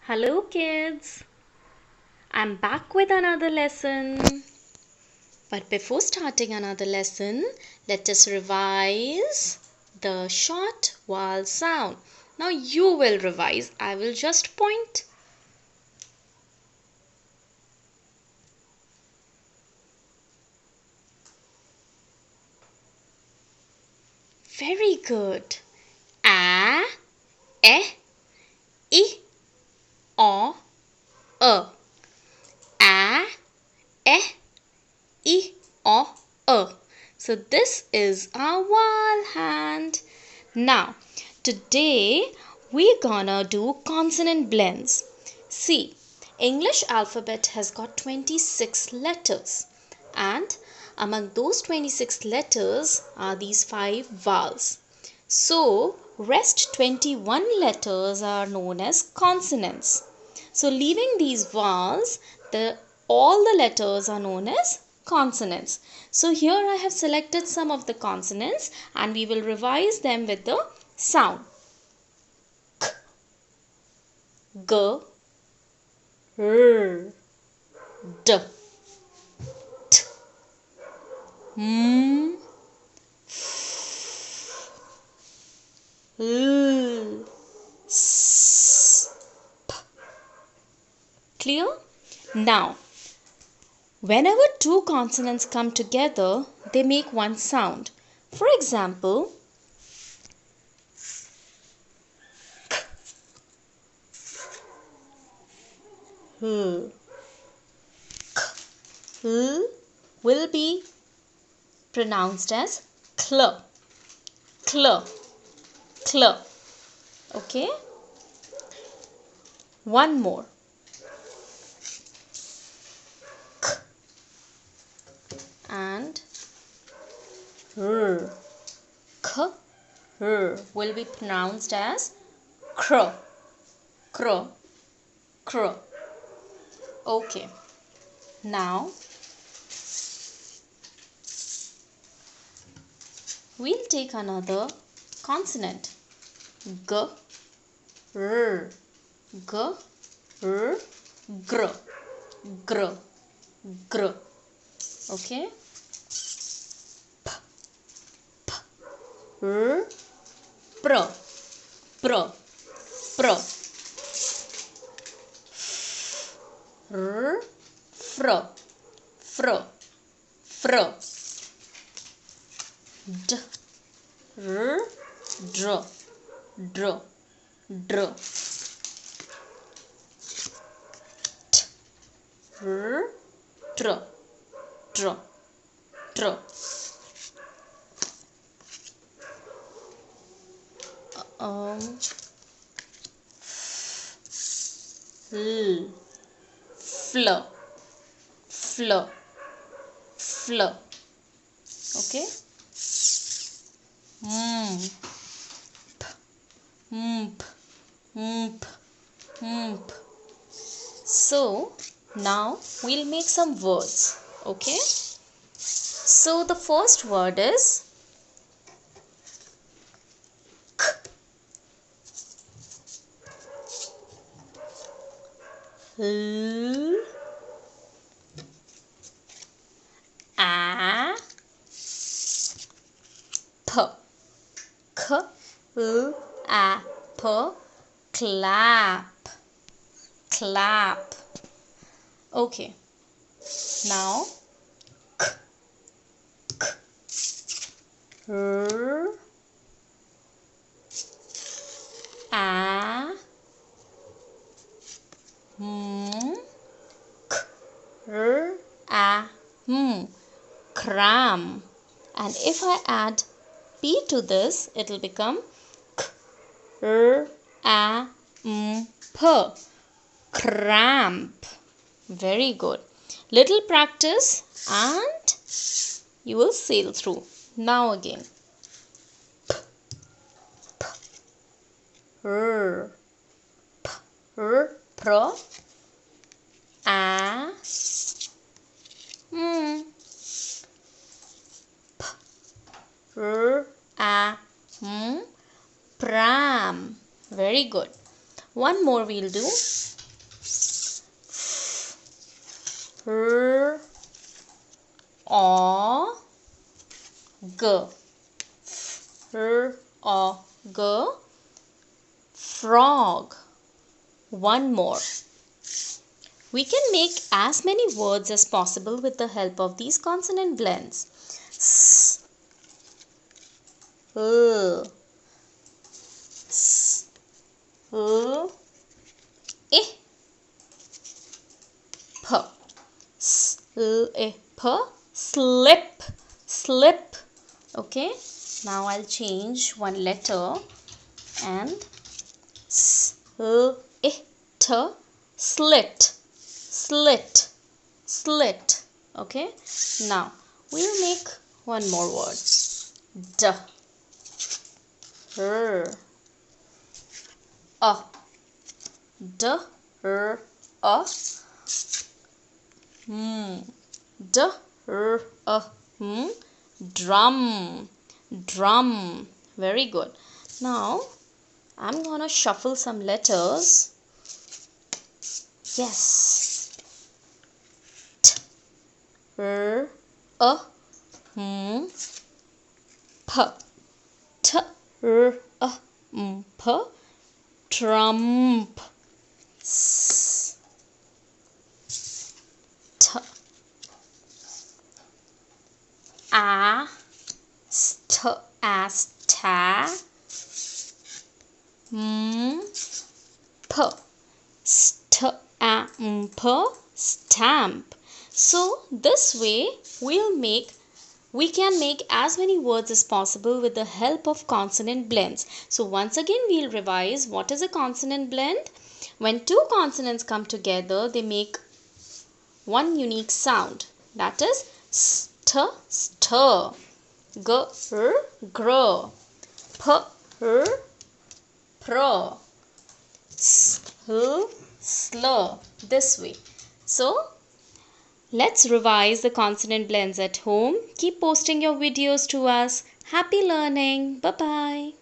Hello kids, I'm back with another lesson. But before starting another lesson, let us revise the short vowel sound. Now you will revise, I will just point. Very good. A, E, I, O, A. A, E, I, O, A. So this is our vowel hand. Now, today we're gonna do consonant blends. See, English alphabet has got 26 letters, and among those 26 letters are these 5 vowels. So, rest 21 letters are known as consonants. So, leaving these vowels, all the letters are known as consonants. So, here I have selected some of the consonants and we will revise them with the sound. K, G, R, D, T, M, F, L, S, P. Clear? Now, whenever two consonants come together, they make one sound. For example, K, L will be pronounced as cl, cl, cl. Okay? One more. K and R. K, R will be pronounced as cr, cr, cr. Okay. Now, we'll take another consonant. G, R, G, R, gr, gr, gr. Okay? P, P, R, pr, pr, pr. R, fr, fr, fr. D, r, dr, dr, dr. T, r, tr, tr, tr. L, fl, fl, fl. Okay? P, mp, mp, mp. So, now we'll make some words. Okay? So, the first word is K. L, A, P. K, L, A, P. Clap, clap. Okay. Now, K, K, R, A, M, K, R, A, M. Cram. And if I add P to this, it will become K, R, A, M, P. Cramp. Very good. Little practice and you will sail through. Now again. P, P, R, P, R, pro, A, M, P, R, A, M, pram. Very good. One more we'll do. R, O, G. R, O, G. Frog. One more. We can make as many words as possible with the help of these consonant blends. S, L, S, L, I, P. S, L, I, P. Slip. Slip. Okay. Now I'll change one letter and S, L, I, T. Slit. Slit. Slit. Okay. Now we'll make one more word. D, R, A. D, R, A. D, R, A. Drum. Drum. Very good. Now I'm gonna shuffle some letters. Yes. T, R, A, P. T, R, A, P. Trump. S, T, A, st, as, ta. P, st, a, p, stamp. So this way we can make as many words as possible with the help of consonant blends. So once again we'll revise what is a consonant blend. When two consonants come together, they make one unique sound. That is st, stir. G, r, gr. P, r, pro. Sl, slur. This way. So let's revise the consonant blends at home. Keep posting your videos to us. Happy learning. Bye-bye.